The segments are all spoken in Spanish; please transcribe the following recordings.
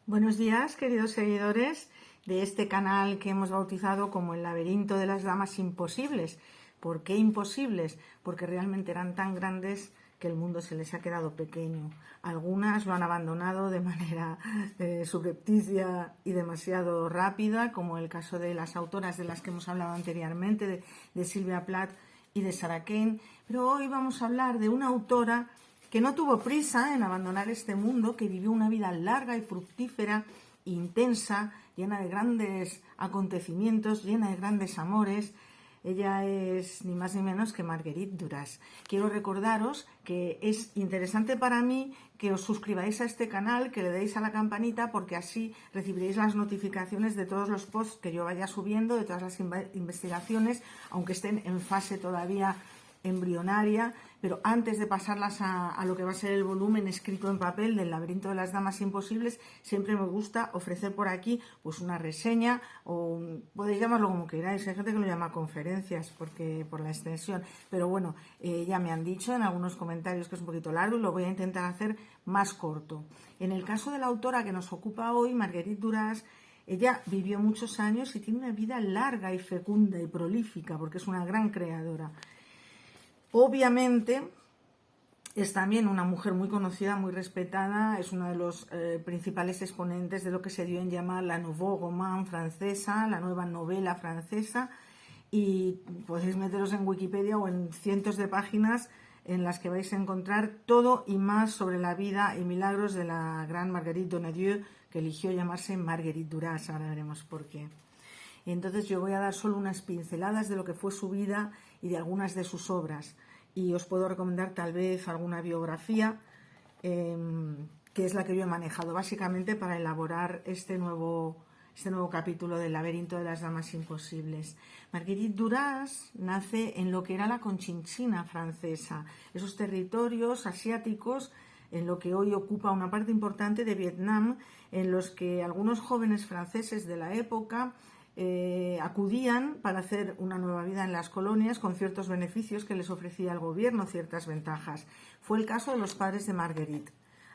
Buenos días, queridos seguidores de este canal que hemos bautizado como el laberinto de las damas imposibles. ¿Por qué imposibles? Porque realmente eran tan grandes que el mundo se les ha quedado pequeño. Algunas lo han abandonado de manera subrepticia y demasiado rápida, como el caso de las autoras de las que hemos hablado anteriormente, de Sylvia Plath y de Sarah Kane. Pero hoy vamos a hablar de una autora que no tuvo prisa en abandonar este mundo, que vivió una vida larga y fructífera, intensa, llena de grandes acontecimientos, llena de grandes amores. Ella es ni más ni menos que Marguerite Duras. Quiero recordaros que es interesante para mí que os suscribáis a este canal, que le deis a la campanita, porque así recibiréis las notificaciones de todos los posts que yo vaya subiendo, de todas las investigaciones, aunque estén en fase todavía embrionaria, pero antes de pasarlas a lo que va a ser el volumen escrito en papel del laberinto de las damas imposibles, siempre me gusta ofrecer por aquí pues una reseña, o podéis llamarlo como queráis. Hay gente que lo llama conferencias porque por la extensión, pero bueno, ya me han dicho en algunos comentarios que es un poquito largo y lo voy a intentar hacer más corto. En el caso de la autora que nos ocupa hoy, Marguerite Duras, ella vivió muchos años y tiene una vida larga y fecunda y prolífica porque es una gran creadora. Obviamente es también una mujer muy conocida, muy respetada, es una de los principales exponentes de lo que se dio en llamar la Nouveau Roman francesa, la nueva novela francesa, y podéis meteros en Wikipedia o en cientos de páginas en las que vais a encontrar todo y más sobre la vida y milagros de la gran Marguerite Donnedieu, que eligió llamarse Marguerite Duras. Ahora veremos por qué. Y entonces yo voy a dar solo unas pinceladas de lo que fue su vida y de algunas de sus obras. Y os puedo recomendar tal vez alguna biografía, que es la que yo he manejado básicamente para elaborar este nuevo capítulo del laberinto de las damas imposibles. Marguerite Duras nace en lo que era la Conchinchina francesa, esos territorios asiáticos en lo que hoy ocupa una parte importante de Vietnam, en los que algunos jóvenes franceses de la época acudían para hacer una nueva vida en las colonias con ciertos beneficios que les ofrecía el gobierno, ciertas ventajas. Fue el caso de los padres de Marguerite.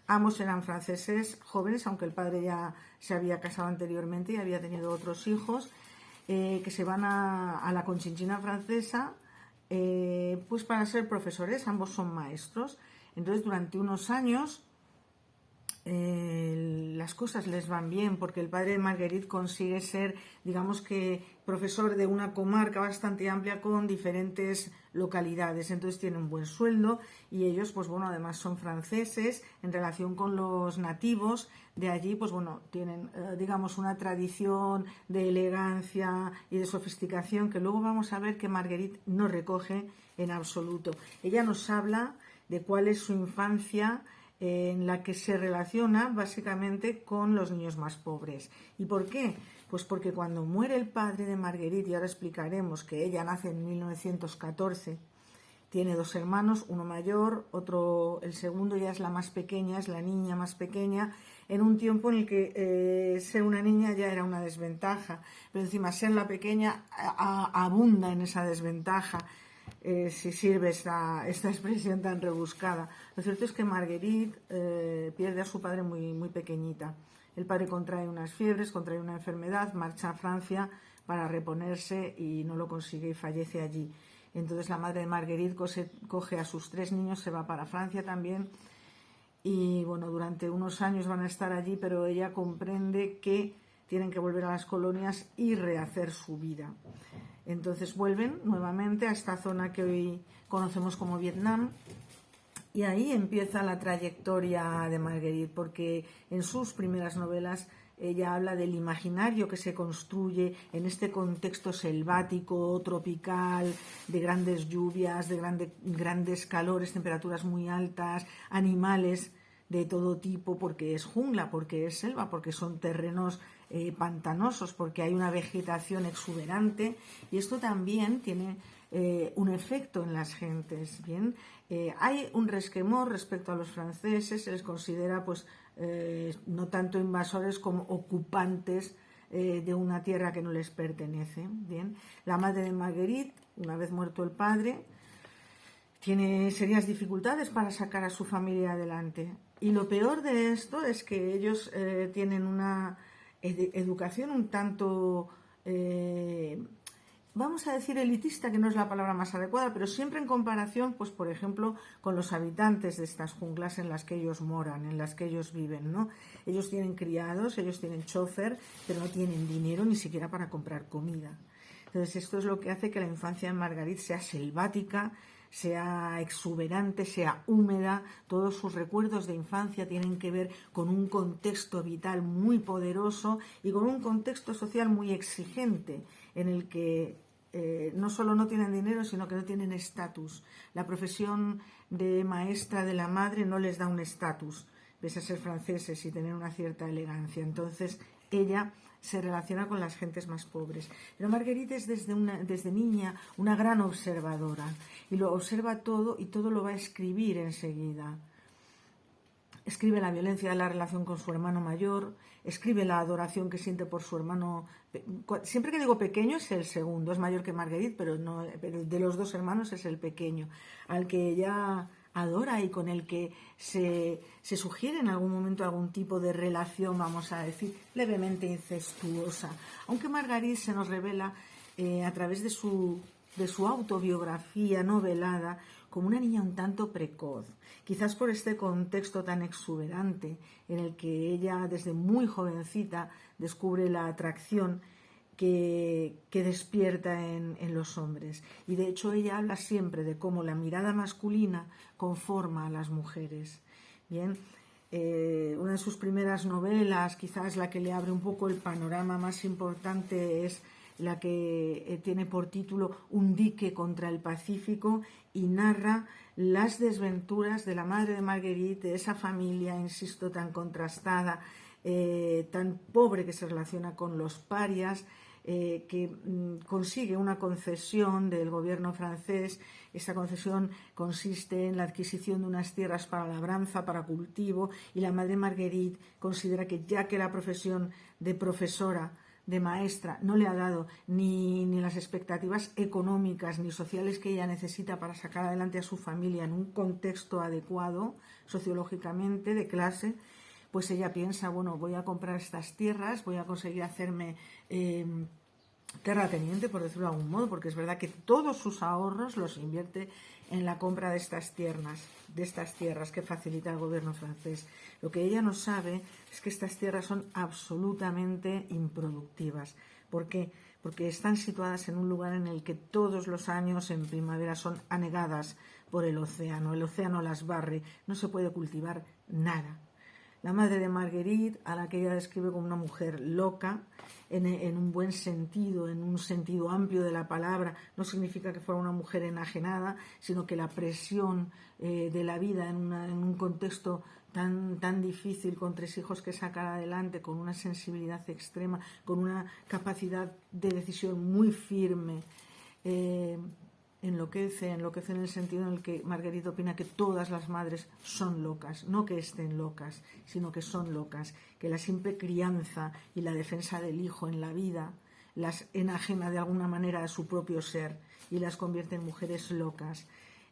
Ambos eran franceses jóvenes, aunque el padre ya se había casado anteriormente y había tenido otros hijos, que se van a la Conchinchina francesa pues para ser profesores. Ambos son maestros. Entonces, durante unos años las cosas les van bien, porque el padre de Marguerite consigue ser, digamos que, profesor de una comarca bastante amplia con diferentes localidades. Entonces tienen un buen sueldo y ellos, pues bueno, además son franceses en relación con los nativos de allí, pues bueno, tienen, digamos, una tradición de elegancia y de sofisticación que luego vamos a ver que Marguerite no recoge en absoluto. Ella nos habla de cuál es su infancia, en la que se relaciona básicamente con los niños más pobres. ¿Y por qué? Pues porque cuando muere el padre de Marguerite, y ahora explicaremos que ella nace en 1914, tiene dos hermanos, uno mayor, otro, el segundo ya es la más pequeña, es la niña más pequeña, en un tiempo en el que ser una niña ya era una desventaja, pero encima ser la pequeña abunda en esa desventaja. Si sirve esta expresión tan rebuscada. Lo cierto es que Marguerite pierde a su padre muy pequeñita. El padre contrae unas fiebres, contrae una enfermedad, marcha a Francia para reponerse y no lo consigue y fallece allí. Entonces la madre de Marguerite coge a sus tres niños, se va para Francia también, y bueno, durante unos años van a estar allí, pero ella comprende que tienen que volver a las colonias y rehacer su vida. Entonces vuelven nuevamente a esta zona que hoy conocemos como Vietnam, y ahí empieza la trayectoria de Marguerite, porque en sus primeras novelas ella habla del imaginario que se construye en este contexto selvático, tropical, de grandes lluvias, de grandes calores, temperaturas muy altas, animales de todo tipo, porque es jungla, porque es selva, porque son terrenos pantanosos, porque hay una vegetación exuberante, y esto también tiene un efecto en las gentes. Bien, hay un resquemor respecto a los franceses, se les considera pues no tanto invasores como ocupantes de una tierra que no les pertenece. Bien, la madre de Marguerite, una vez muerto el padre, tiene serias dificultades para sacar a su familia adelante. Y lo peor de esto es que ellos tienen una educación un tanto, vamos a decir elitista, que no es la palabra más adecuada, pero siempre en comparación, pues por ejemplo, con los habitantes de estas junglas en las que ellos moran, en las que ellos viven, ¿no? Ellos tienen criados, ellos tienen chofer, pero no tienen dinero ni siquiera para comprar comida. Entonces esto es lo que hace que la infancia de Marguerite sea selvática, sea exuberante, sea húmeda. Todos sus recuerdos de infancia tienen que ver con un contexto vital muy poderoso y con un contexto social muy exigente, en el que no solo no tienen dinero, sino que no tienen estatus. La profesión de maestra de la madre no les da un estatus, pese a ser franceses y tener una cierta elegancia. Entonces ella se relaciona con las gentes más pobres. Pero Marguerite es desde niña una gran observadora y lo observa todo y todo lo va a escribir enseguida. Escribe la violencia de la relación con su hermano mayor, escribe la adoración que siente por su hermano. Siempre que digo pequeño es el segundo, es mayor que Marguerite, pero de los dos hermanos es el pequeño, al que ella adora y con el que se sugiere en algún momento algún tipo de relación, vamos a decir, levemente incestuosa. Aunque Marguerite se nos revela a través de su autobiografía novelada como una niña un tanto precoz, quizás por este contexto tan exuberante en el que ella desde muy jovencita descubre la atracción que despierta en los hombres. Y de hecho ella habla siempre de cómo la mirada masculina conforma a las mujeres. Bien, una de sus primeras novelas, quizás la que le abre un poco el panorama más importante, es la que tiene por título Un dique contra el Pacífico, y narra las desventuras de la madre de Marguerite, de esa familia, insisto, tan contrastada, tan pobre, que se relaciona con los parias, que consigue una concesión del gobierno francés. Esa concesión consiste en la adquisición de unas tierras para labranza, para cultivo, y la madre Marguerite considera que, ya que la profesión de profesora, de maestra, no le ha dado ni las expectativas económicas ni sociales que ella necesita para sacar adelante a su familia en un contexto adecuado sociológicamente, de clase, pues ella piensa, bueno, voy a comprar estas tierras, voy a conseguir hacerme terrateniente, por decirlo de algún modo, porque es verdad que todos sus ahorros los invierte en la compra de estas tierras que facilita el gobierno francés. Lo que ella no sabe es que estas tierras son absolutamente improductivas. ¿Por qué? Porque están situadas en un lugar en el que todos los años en primavera son anegadas por el océano las barre, no se puede cultivar nada. La madre de Marguerite, a la que ella describe como una mujer loca, en un buen sentido, en un sentido amplio de la palabra, no significa que fuera una mujer enajenada, sino que la presión de la vida en un contexto tan difícil, con 3 hijos que sacar adelante, con una sensibilidad extrema, con una capacidad de decisión muy firme, enloquece en el sentido en el que Marguerite opina que todas las madres son locas, no que estén locas, sino que son locas, que la simple crianza y la defensa del hijo en la vida las enajena de alguna manera a su propio ser y las convierte en mujeres locas.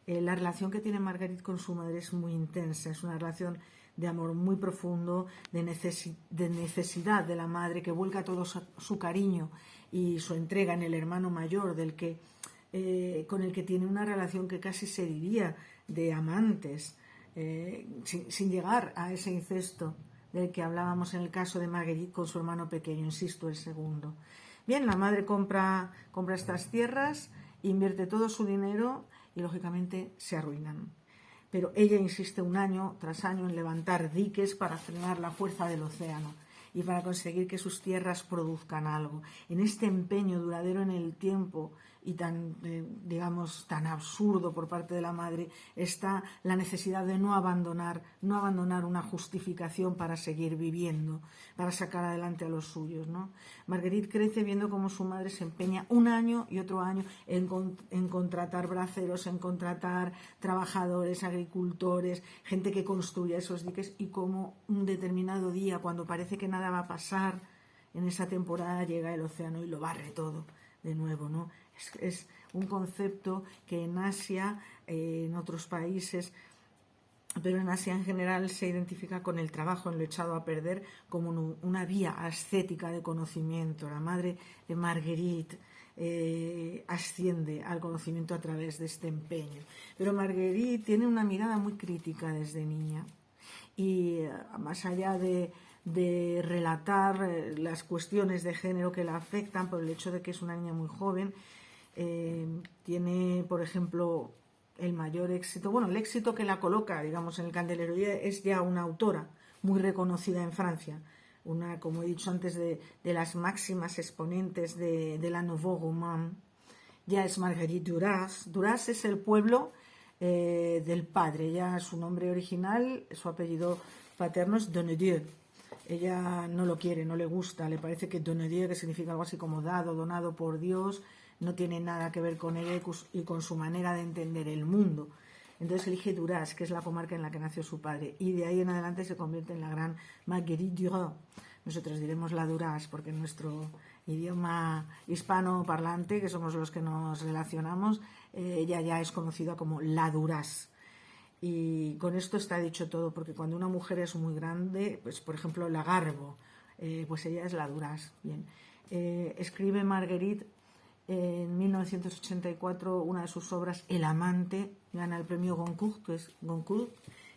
La relación que tiene Marguerite con su madre es muy intensa, es una relación de amor muy profundo, de necesidad de la madre, que vuelca todo su cariño y su entrega en el hermano mayor, con el que tiene una relación que casi se diría de amantes, sin llegar a ese incesto del que hablábamos en el caso de Marguerite con su hermano pequeño, insisto, el segundo. Bien, la madre compra estas tierras, invierte todo su dinero y lógicamente se arruinan. Pero ella insiste año tras año en levantar diques para frenar la fuerza del océano y para conseguir que sus tierras produzcan algo. En este empeño duradero en el tiempo y tan absurdo por parte de la madre, está la necesidad de no abandonar una justificación para seguir viviendo, para sacar adelante a los suyos, ¿no? Marguerite crece viendo cómo su madre se empeña un año y otro año en contratar braceros, en contratar trabajadores, agricultores, gente que construya esos diques, y cómo un determinado día, cuando parece que nada va a pasar en esa temporada, llega el océano y lo barre todo de nuevo, ¿no? Es un concepto que en Asia, en otros países, pero en Asia en general se identifica con el trabajo en lo echado a perder como una vía ascética de conocimiento. La madre de Marguerite asciende al conocimiento a través de este empeño. Pero Marguerite tiene una mirada muy crítica desde niña y más allá de relatar las cuestiones de género que la afectan por el hecho de que es una niña muy joven, tiene, por ejemplo, el mayor éxito, bueno, el éxito que la coloca, digamos, en el candelero, es ya una autora muy reconocida en Francia, una, como he dicho antes, de las máximas exponentes de la Nouveau Roman, ya es Marguerite Duras. Duras es el pueblo del padre, ya su nombre original, su apellido paterno es Donnedieu. Ella no lo quiere, no le gusta, le parece que Donnedieu, que significa algo así como dado, donado por Dios, no tiene nada que ver con ella y con su manera de entender el mundo. Entonces elige Duras, que es la comarca en la que nació su padre, y de ahí en adelante se convierte en la gran Marguerite Duras. Nosotros diremos la Duras porque en nuestro idioma hispano parlante, que somos los que nos relacionamos, ella ya es conocida como la Duras. Y con esto está dicho todo, porque cuando una mujer es muy grande, pues por ejemplo la Garbo, pues ella es la Duras. Bien. Escribe Marguerite en 1984 una de sus obras, El amante, gana el premio Goncourt,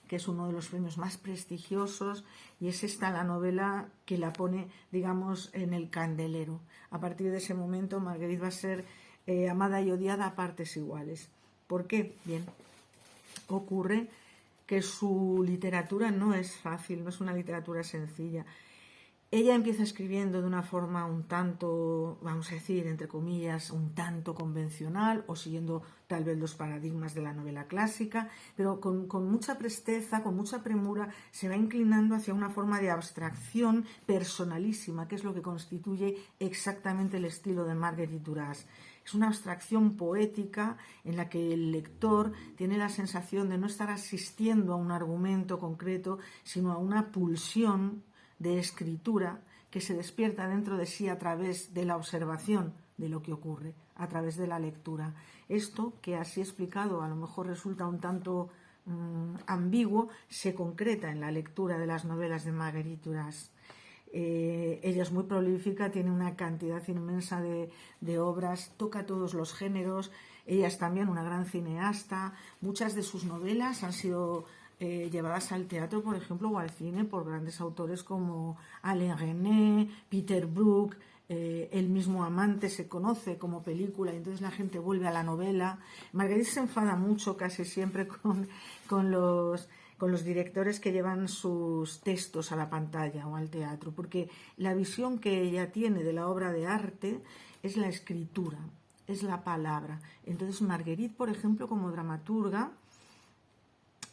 que es uno de los premios más prestigiosos, y es esta la novela que la pone, digamos, en el candelero. A partir de ese momento Marguerite va a ser amada y odiada a partes iguales. ¿Por qué? Bien, ocurre que su literatura no es fácil, no es una literatura sencilla. Ella empieza escribiendo de una forma un tanto, vamos a decir, entre comillas, un tanto convencional o siguiendo tal vez los paradigmas de la novela clásica, pero con mucha presteza, con mucha premura, se va inclinando hacia una forma de abstracción personalísima, que es lo que constituye exactamente el estilo de Marguerite Duras. Es una abstracción poética en la que el lector tiene la sensación de no estar asistiendo a un argumento concreto, sino a una pulsión de escritura que se despierta dentro de sí a través de la observación de lo que ocurre, a través de la lectura. Esto, que así explicado a lo mejor resulta un tanto ambiguo, se concreta en la lectura de las novelas de Marguerite Duras. Ella es muy prolífica, tiene una cantidad inmensa de obras, toca todos los géneros. Ella es también una gran cineasta. Muchas de sus novelas han sido llevadas al teatro, por ejemplo, o al cine por grandes autores como Alain Resnais, Peter Brook. El mismo Amante se conoce como película y entonces la gente vuelve a la novela. Marguerite se enfada mucho casi siempre con los directores que llevan sus textos a la pantalla o al teatro, porque la visión que ella tiene de la obra de arte es la escritura, es la palabra. Entonces Marguerite, por ejemplo, como dramaturga,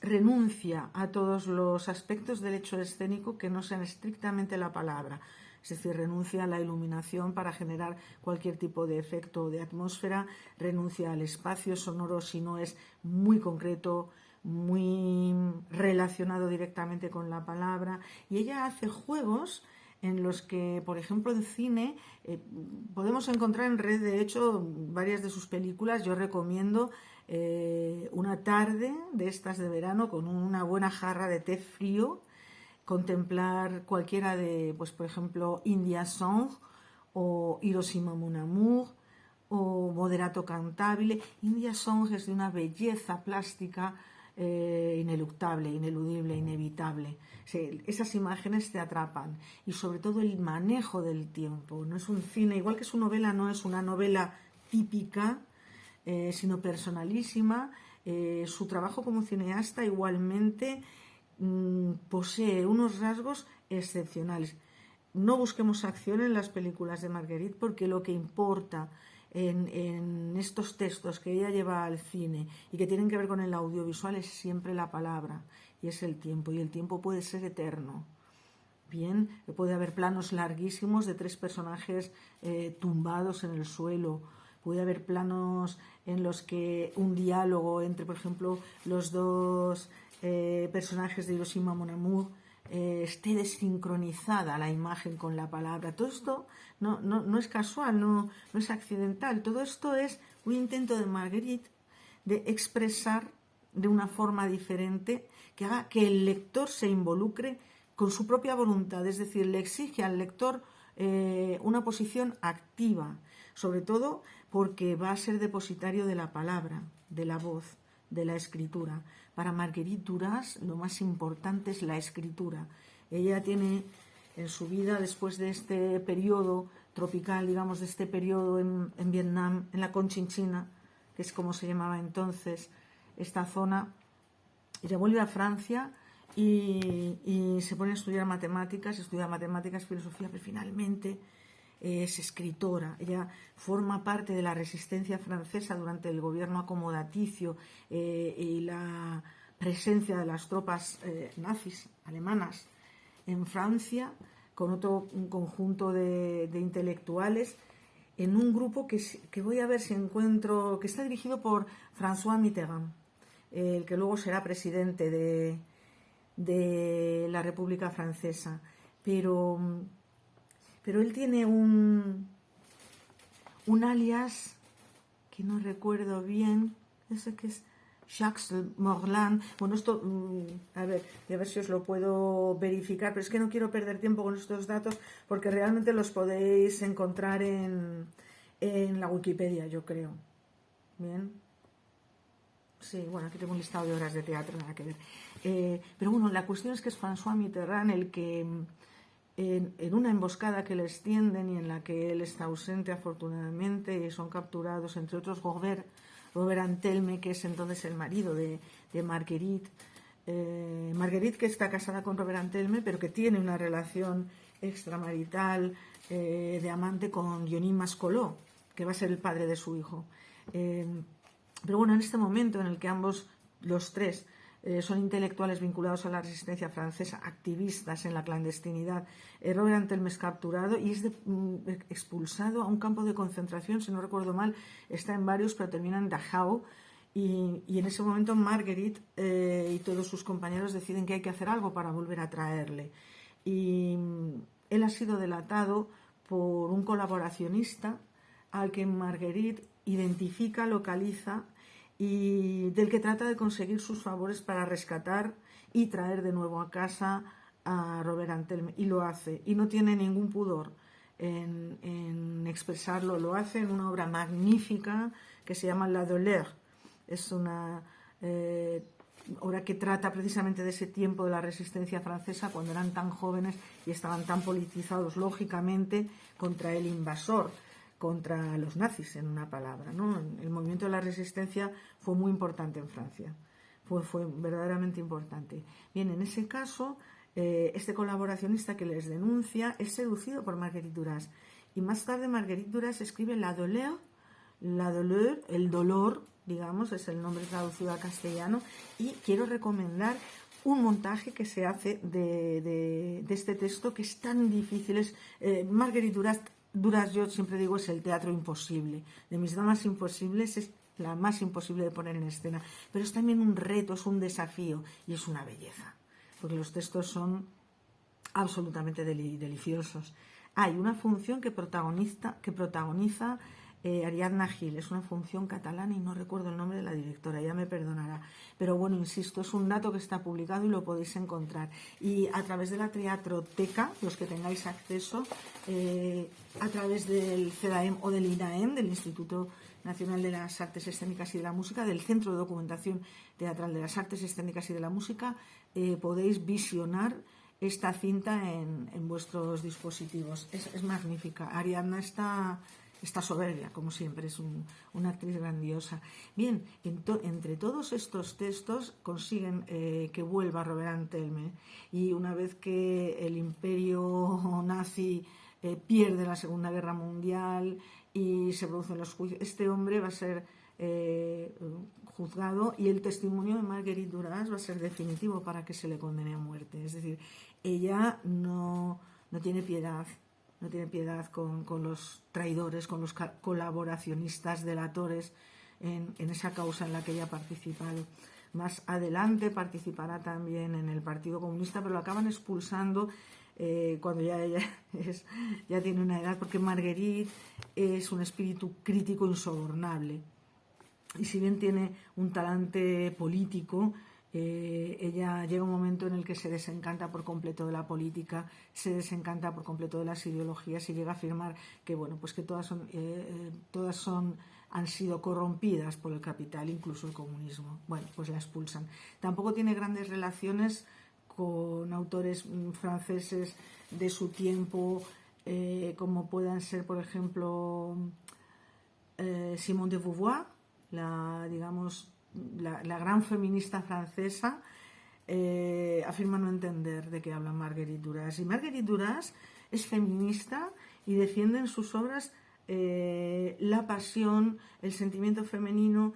renuncia a todos los aspectos del hecho escénico que no sean estrictamente la palabra, es decir, renuncia a la iluminación para generar cualquier tipo de efecto o de atmósfera, renuncia al espacio sonoro si no es muy concreto, muy relacionado directamente con la palabra, y ella hace juegos en los que, por ejemplo, en cine podemos encontrar en red, de hecho, varias de sus películas. Yo recomiendo una tarde de estas de verano con una buena jarra de té frío, contemplar cualquiera de, pues por ejemplo, India Song o Hiroshima Mon Amour o Moderato Cantabile. India Song es de una belleza plástica ineluctable, ineludible, inevitable. Sí, esas imágenes te atrapan, y sobre todo el manejo del tiempo. No es un cine, igual que su novela no es una novela típica, sino personalísima. Su trabajo como cineasta igualmente posee unos rasgos excepcionales. No busquemos acción en las películas de Marguerite, porque lo que importa en estos textos que ella lleva al cine y que tienen que ver con el audiovisual es siempre la palabra, y es el tiempo, y el tiempo puede ser eterno. Bien, puede haber planos larguísimos de 3 personajes tumbados en el suelo. Puede haber planos en los que un diálogo entre, por ejemplo, los dos personajes de Hiroshima Mon Amour esté desincronizada la imagen con la palabra. Todo esto no es casual, no es accidental. Todo esto es un intento de Marguerite de expresar de una forma diferente que haga que el lector se involucre con su propia voluntad, es decir, le exige al lector una posición activa, sobre todo porque va a ser depositario de la palabra, de la voz, de la escritura. Para Marguerite Duras lo más importante es la escritura. Ella tiene en su vida, después de este periodo tropical, digamos, de este periodo en Vietnam, en la Conchinchina, que es como se llamaba entonces esta zona, ella vuelve a Francia y se pone a estudiar matemáticas, filosofía, pero finalmente es escritora. Ella forma parte de la resistencia francesa durante el gobierno acomodaticio y la presencia de las tropas nazis alemanas en Francia, con un conjunto de intelectuales, en un grupo que voy a ver si encuentro, que está dirigido por François Mitterrand, el que luego será presidente de la República Francesa. Pero él tiene un alias que no recuerdo bien, ese que es Jacques Morland. Bueno, esto, a ver si os lo puedo verificar, pero es que no quiero perder tiempo con estos datos porque realmente los podéis encontrar en la Wikipedia, yo creo. Bien. Sí, bueno, aquí tengo un listado de horas de teatro, nada que ver. Pero bueno, la cuestión es que es François Mitterrand el que, en una emboscada que les tienden y en la que él está ausente afortunadamente y son capturados, entre otros, Robert Antelme, que es entonces el marido de Marguerite. Marguerite, que está casada con Robert Antelme, pero que tiene una relación extramarital de amante con Dionis Mascoló, que va a ser el padre de su hijo. Pero bueno, en este momento en el que ambos, los tres, son intelectuales vinculados a la resistencia francesa, activistas en la clandestinidad, Robert Antelme es capturado y es expulsado a un campo de concentración, si no recuerdo mal, está en varios, pero termina en Dachau, y en ese momento Marguerite y todos sus compañeros deciden que hay que hacer algo para volver a traerle. Y él ha sido delatado por un colaboracionista al que Marguerite identifica, localiza y del que trata de conseguir sus favores para rescatar y traer de nuevo a casa a Robert Antelme, y lo hace, y no tiene ningún pudor en expresarlo. Lo hace en una obra magnífica que se llama La Douleur. Es una obra que trata precisamente de ese tiempo de la resistencia francesa, cuando eran tan jóvenes y estaban tan politizados, lógicamente, contra el invasor, contra los nazis, en una palabra, ¿no? El movimiento de la resistencia fue muy importante en Francia, fue verdaderamente importante. Bien, en ese caso, este colaboracionista que les denuncia es seducido por Marguerite Duras, y más tarde Marguerite Duras escribe La Douleur, el dolor, digamos, es el nombre traducido a castellano, y quiero recomendar un montaje que se hace de este texto, que es tan difícil. Marguerite Duras, yo siempre digo, es el teatro imposible. De mis damas imposibles es la más imposible de poner en escena. Pero es también un reto, es un desafío y es una belleza, porque los textos son absolutamente deliciosos. Hay una función que protagoniza Ariadna Gil, es una función catalana y no recuerdo el nombre de la directora, ya me perdonará, pero bueno, insisto, es un dato que está publicado y lo podéis encontrar, y a través de la Teatroteca, los que tengáis acceso, a través del CEDAEM o del INAEM, del Instituto Nacional de las Artes Escénicas y de la Música, del Centro de Documentación Teatral de las Artes Escénicas y de la Música, podéis visionar esta cinta en vuestros dispositivos. Es magnífica. Ariadna está soberbia, como siempre, es una actriz grandiosa. Bien, entre todos estos textos consiguen que vuelva Robert Antelme, y una vez que el imperio nazi pierde la Segunda Guerra Mundial y se producen los juicios, este hombre va a ser juzgado, y el testimonio de Marguerite Duras va a ser definitivo para que se le condene a muerte. Es decir, ella no tiene piedad. No tiene piedad con los traidores, con los colaboracionistas, delatores en esa causa en la que ella ha participado. Más adelante participará también en el Partido Comunista, pero lo acaban expulsando cuando ya tiene una edad, porque Marguerite es un espíritu crítico insobornable. Y si bien tiene un talante político, ella llega un momento en el que se desencanta por completo de la política, se desencanta por completo de las ideologías y llega a afirmar que, bueno, pues que todas han sido corrompidas por el capital, incluso el comunismo. Bueno, pues la expulsan. Tampoco tiene grandes relaciones con autores franceses de su tiempo, como puedan ser, por ejemplo, Simone de Beauvoir, la gran feminista francesa, afirma no entender de qué habla Marguerite Duras. Y Marguerite Duras es feminista y defiende en sus obras la pasión, el sentimiento femenino,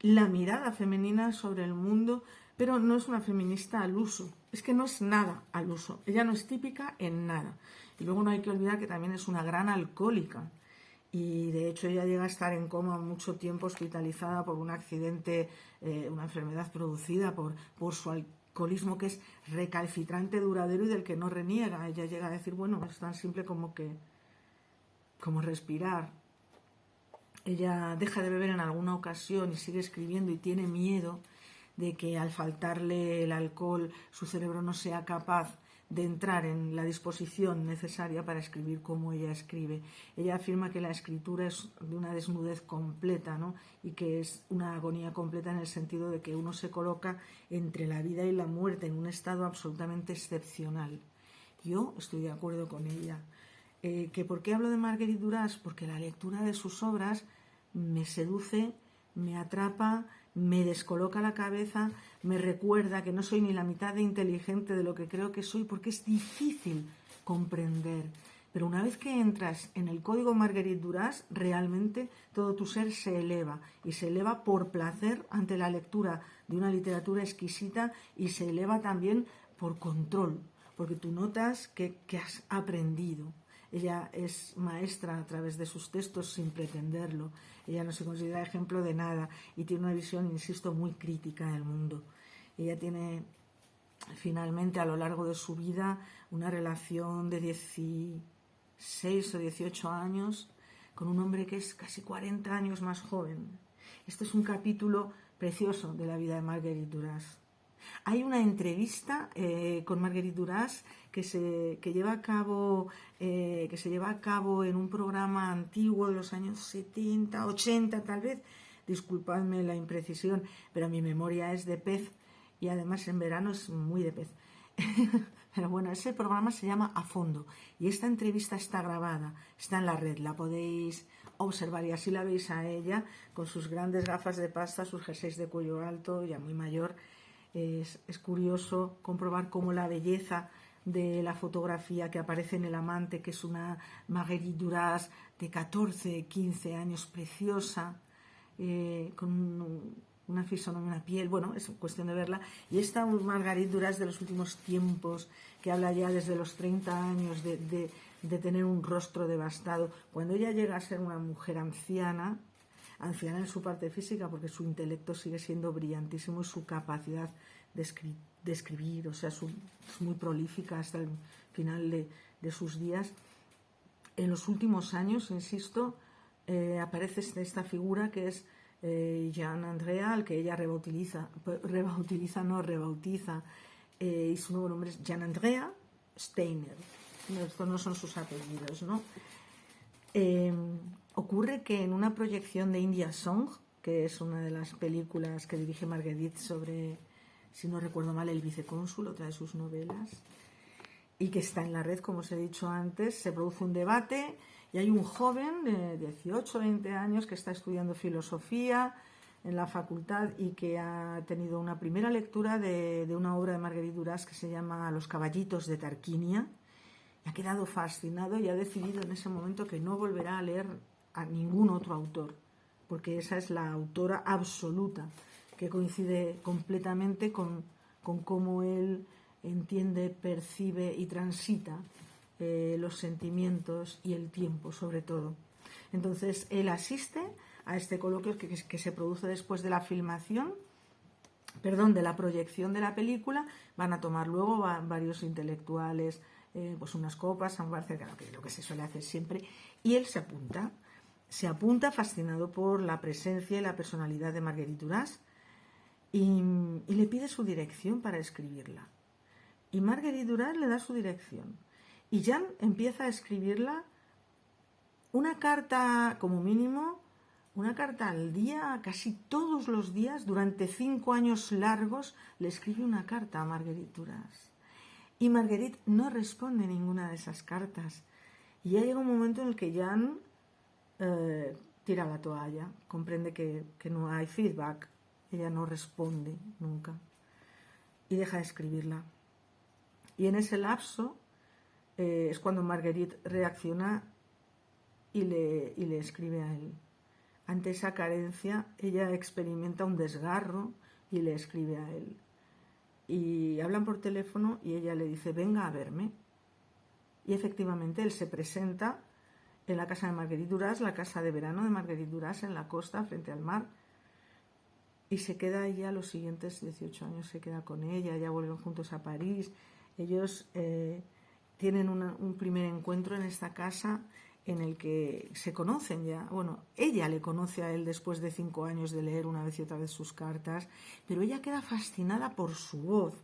la mirada femenina sobre el mundo, pero no es una feminista al uso, es que no es nada al uso, ella no es típica en nada. Y luego no hay que olvidar que también es una gran alcohólica, y de hecho ella llega a estar en coma mucho tiempo, hospitalizada por un accidente, una enfermedad producida por su alcoholismo, que es recalcitrante, duradero y del que no reniega. Ella llega a decir, bueno, es tan simple como respirar. Ella deja de beber en alguna ocasión y sigue escribiendo y tiene miedo de que al faltarle el alcohol su cerebro no sea capaz de entrar en la disposición necesaria para escribir como ella escribe. Ella afirma que la escritura es de una desnudez completa, ¿no? Y que es una agonía completa en el sentido de que uno se coloca entre la vida y la muerte en un estado absolutamente excepcional. Yo estoy de acuerdo con ella. ¿Que por qué hablo de Marguerite Duras? Porque la lectura de sus obras me seduce, me atrapa, me descoloca la cabeza, me recuerda que no soy ni la mitad de inteligente de lo que creo que soy, porque es difícil comprender. Pero una vez que entras en el código Marguerite Duras, realmente todo tu ser se eleva, y se eleva por placer ante la lectura de una literatura exquisita, y se eleva también por control, porque tú notas que has aprendido. Ella es maestra a través de sus textos sin pretenderlo. Ella no se considera ejemplo de nada y tiene una visión, insisto, muy crítica del mundo. Ella tiene finalmente a lo largo de su vida una relación de 16 o 18 años con un hombre que es casi 40 años más joven. Este es un capítulo precioso de la vida de Marguerite Duras. Hay una entrevista con Marguerite Duras que se lleva a cabo en un programa antiguo de los años 70, 80 tal vez. Disculpadme la imprecisión, pero mi memoria es de pez, y además en verano es muy de pez. Pero bueno, ese programa se llama A Fondo, y esta entrevista está grabada, está en la red, la podéis observar, y así la veis a ella con sus grandes gafas de pasta, sus jerseys de cuello alto, ya muy mayor. Es curioso comprobar cómo la belleza de la fotografía que aparece en El amante, que es una Marguerite Duras de 14, 15 años, preciosa, con una fisonomía, una piel, bueno, es cuestión de verla. Y esta Marguerite Duras de los últimos tiempos, que habla ya desde los 30 años de tener un rostro devastado. Cuando ella llega a ser una mujer anciana en su parte física, porque su intelecto sigue siendo brillantísimo y su capacidad de escribir, o sea, es muy prolífica hasta el final de sus días. En los últimos años, insisto, aparece esta figura que es Jean Andrea, al que ella rebautiza, y su nuevo nombre es Jean Andrea Steiner. Estos no son sus apellidos, ¿no? Ocurre que en una proyección de India Song, que es una de las películas que dirige Marguerite sobre, si no recuerdo mal, el vicecónsul, otra de sus novelas, y que está en la red, como os he dicho antes, se produce un debate y hay un joven de 18 o 20 años que está estudiando filosofía en la facultad y que ha tenido una primera lectura de una obra de Marguerite Duras que se llama Los caballitos de Tarquinia. Ha quedado fascinado y ha decidido en ese momento que no volverá a leer a ningún otro autor, porque esa es la autora absoluta, que coincide completamente con cómo él entiende, percibe y transita los sentimientos y el tiempo, sobre todo. Entonces él asiste a este coloquio que se produce después de la filmación perdón, de la proyección de la película, van a tomar luego varios intelectuales pues unas copas a un bar cercano, que es lo que se suele hacer siempre, y él se apunta fascinado por la presencia y la personalidad de Marguerite Duras y le pide su dirección para escribirla. Y Marguerite Duras le da su dirección. Y Jan empieza a escribirla una carta, como mínimo, una carta al día, casi todos los días, durante 5 años largos, le escribe una carta a Marguerite Duras. Y Marguerite no responde ninguna de esas cartas. Y ya llega un momento en el que Jan tira la toalla, comprende que no hay feedback, ella no responde nunca y deja de escribirla. Y en ese lapso es cuando Marguerite reacciona y le escribe a él. Ante esa carencia, ella experimenta un desgarro y le escribe a él. Y hablan por teléfono y ella le dice, venga a verme. Y efectivamente él se presenta en la casa de Marguerite Duras, la casa de verano de Marguerite Duras en la costa, frente al mar. Y se queda ella los siguientes 18 años, se queda con ella, ya vuelven juntos a París. Ellos tienen un primer encuentro en esta casa en el que se conocen ya. Bueno, ella le conoce a él después de 5 años de leer una vez y otra vez sus cartas, pero ella queda fascinada por su voz,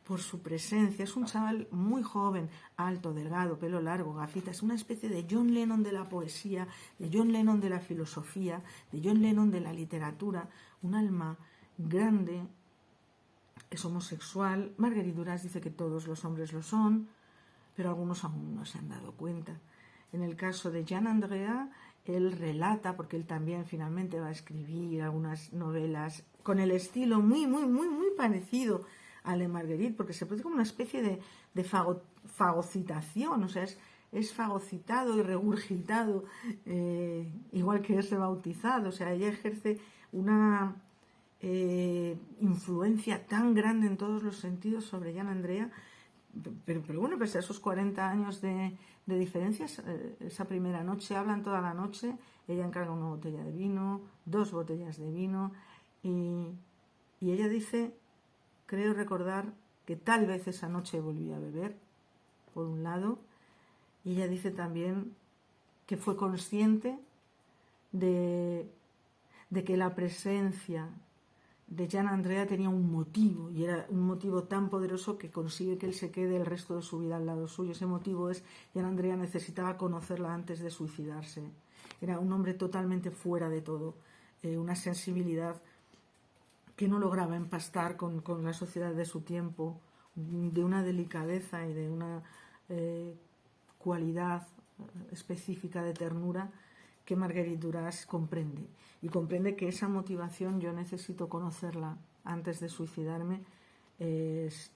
por su presencia. Es un chaval muy joven, alto, delgado, pelo largo, gafitas, una especie de John Lennon de la poesía, de John Lennon de la filosofía, de John Lennon de la literatura, un alma grande, es homosexual. Marguerite Duras dice que todos los hombres lo son, pero algunos aún no se han dado cuenta. En el caso de Jan Andrea, él relata, porque él también finalmente va a escribir algunas novelas con el estilo muy parecido al de Marguerite, porque se produce como una especie de fagocitación, o sea, es fagocitado y regurgitado, igual que es rebautizado, o sea, ella ejerce una influencia tan grande en todos los sentidos sobre Jan Andrea, pero bueno, pese a esos 40 años de diferencias, esa primera noche, hablan toda la noche, ella encarga una botella de vino, 2 botellas de vino, y ella dice, creo recordar que tal vez esa noche volví a beber, por un lado, y ella dice también que fue consciente de que la presencia de Jan Andrea tenía un motivo, y era un motivo tan poderoso que consigue que él se quede el resto de su vida al lado suyo. Ese motivo es que Jan Andrea necesitaba conocerla antes de suicidarse. Era un hombre totalmente fuera de todo, una sensibilidad que no lograba empastar con la sociedad de su tiempo, de una delicadeza y de una cualidad específica de ternura que Marguerite Duras comprende. Y comprende que esa motivación, yo necesito conocerla antes de suicidarme, es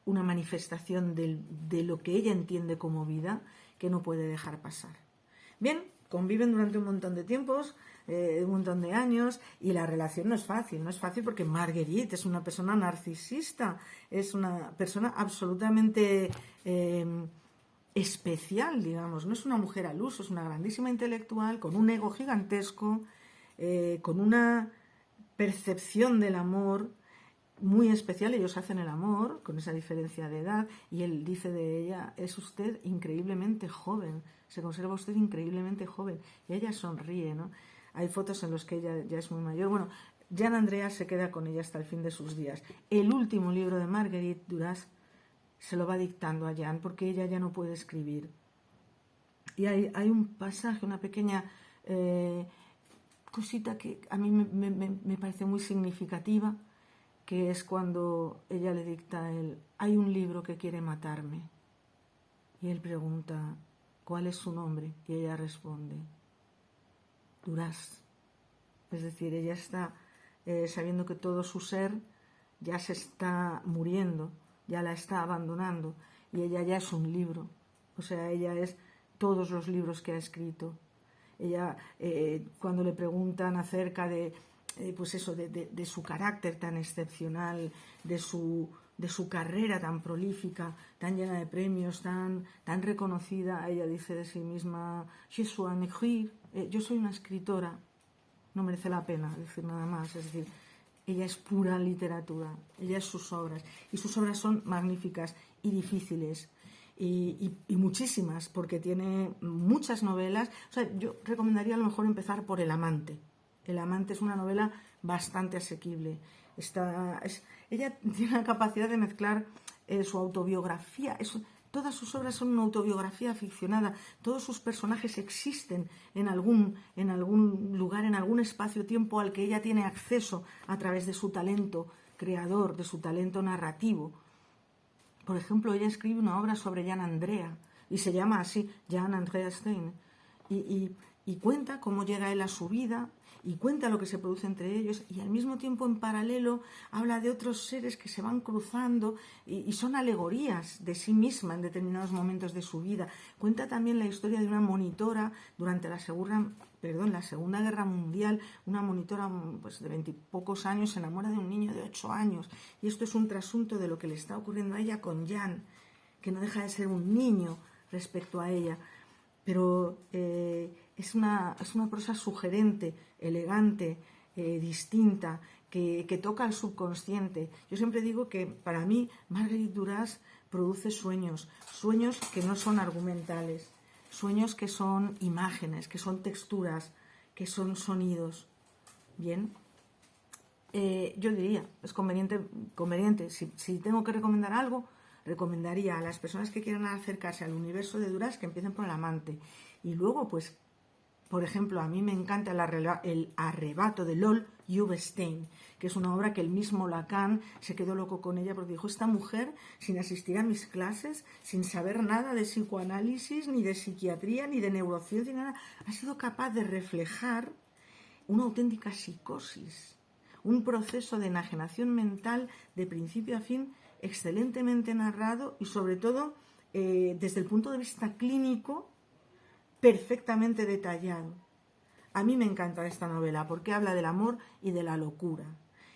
una manifestación de lo que ella entiende como vida, que no puede dejar pasar. Bien, conviven durante un montón de tiempos, un montón de años, y la relación no es fácil porque Marguerite es una persona narcisista, es una persona absolutamente especial, digamos, no es una mujer al uso, es una grandísima intelectual, con un ego gigantesco, con una percepción del amor muy especial. Ellos hacen el amor con esa diferencia de edad, y él dice de ella, es usted increíblemente joven, se conserva usted increíblemente joven, y ella sonríe, ¿no? Hay fotos en las que ella ya es muy mayor. Bueno, Jan Andrea se queda con ella hasta el fin de sus días. El último libro de Marguerite Duras se lo va dictando a Jan, porque ella ya no puede escribir. Y hay un pasaje, una pequeña cosita que a mí me parece muy significativa, que es cuando ella le dicta a él, hay un libro que quiere matarme. Y él pregunta, ¿cuál es su nombre? Y ella responde, Duras. Es decir, ella está sabiendo que todo su ser ya se está muriendo, ya la está abandonando, y ella ya es un libro, o sea, ella es todos los libros que ha escrito. Ella, cuando le preguntan acerca de pues eso, de su carácter tan excepcional, de su carrera tan prolífica, tan llena de premios, tan reconocida, ella dice de sí misma, je suis une écrivaine, yo soy una escritora, no merece la pena decir nada más. Es decir, ella es pura literatura, ella es sus obras, y sus obras son magníficas y difíciles, y muchísimas, porque tiene muchas novelas. O sea, yo recomendaría a lo mejor empezar por El amante. El amante es una novela bastante asequible. Ella tiene la capacidad de mezclar su autobiografía. Todas sus obras son una autobiografía ficcionada. Todos sus personajes existen en algún lugar, en algún espacio-tiempo al que ella tiene acceso a través de su talento creador, de su talento narrativo. Por ejemplo, ella escribe una obra sobre Jan Andrea, y se llama así, Jan Andrea Stein, y cuenta cómo llega él a su vida, y cuenta lo que se produce entre ellos, y al mismo tiempo, en paralelo, habla de otros seres que se van cruzando y son alegorías de sí misma en determinados momentos de su vida. Cuenta también la historia de una monitora durante la Segunda Guerra Mundial. Una monitora, pues, de 20 y pocos años se enamora de un niño de 8 años, y esto es un trasunto de lo que le está ocurriendo a ella con Jan, que no deja de ser un niño respecto a ella. Pero es una prosa sugerente, elegante, distinta, que toca al subconsciente. Yo siempre digo que para mí Marguerite Duras produce sueños que no son argumentales, sueños que son imágenes, que son texturas, que son sonidos. Bien, yo diría, es conveniente si tengo que recomendar algo, recomendaría a las personas que quieran acercarse al universo de Duras que empiecen por El amante. Y luego, pues, por ejemplo, a mí me encanta El arrebato de Lol Stein, que es una obra que el mismo Lacan se quedó loco con ella, porque dijo: esta mujer, sin asistir a mis clases, sin saber nada de psicoanálisis, ni de psiquiatría, ni de neurociencia, ni nada, ha sido capaz de reflejar una auténtica psicosis, un proceso de enajenación mental de principio a fin excelentemente narrado, y sobre todo desde el punto de vista clínico perfectamente detallado. A mí me encanta esta novela porque habla del amor y de la locura,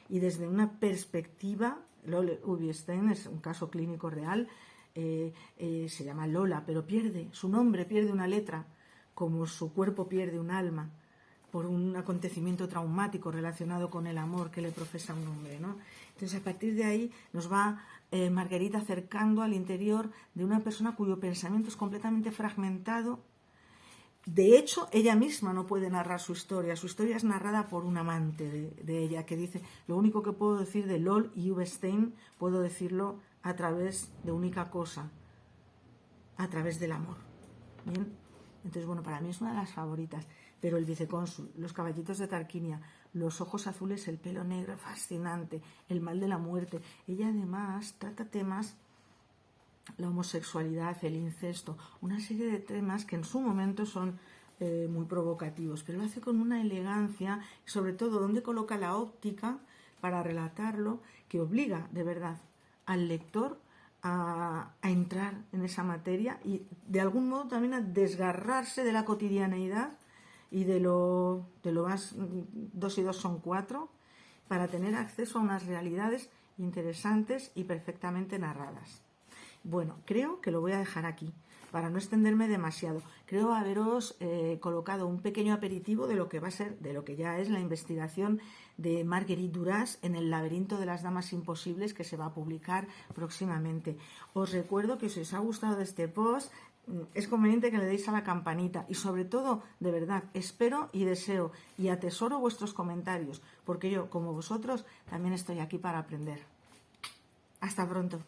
y desde una perspectiva. Lol Stein es un caso clínico real. Se llama Lola, pero su nombre pierde una letra, como su cuerpo pierde un alma, por un acontecimiento traumático relacionado con el amor que le profesa un hombre, ¿no? Entonces, a partir de ahí nos va Marguerite acercando al interior de una persona cuyo pensamiento es completamente fragmentado. De hecho, ella misma no puede narrar su historia es narrada por un amante de ella, que dice: lo único que puedo decir de Lol y Stein, puedo decirlo a través de única cosa, a través del amor. Bien, entonces, bueno, para mí es una de las favoritas. Pero El vicecónsul, Los caballitos de Tarquinia, Los ojos azules, el pelo negro, fascinante, El mal de la muerte. Ella además trata temas, la homosexualidad, el incesto, una serie de temas que en su momento son muy provocativos, pero lo hace con una elegancia, y sobre todo donde coloca la óptica para relatarlo, que obliga de verdad al lector a entrar en esa materia y de algún modo también a desgarrarse de la cotidianeidad y de lo más 2 y 2 son 4, para tener acceso a unas realidades interesantes y perfectamente narradas. Bueno, creo que lo voy a dejar aquí para no extenderme demasiado. Creo haberos colocado un pequeño aperitivo de lo que va a ser, de lo que ya es la investigación de Marguerite Duras en El laberinto de las damas imposibles, que se va a publicar próximamente. Os recuerdo que si os ha gustado este post, es conveniente que le deis a la campanita, y sobre todo, de verdad, espero y deseo y atesoro vuestros comentarios, porque yo, como vosotros, también estoy aquí para aprender. Hasta pronto.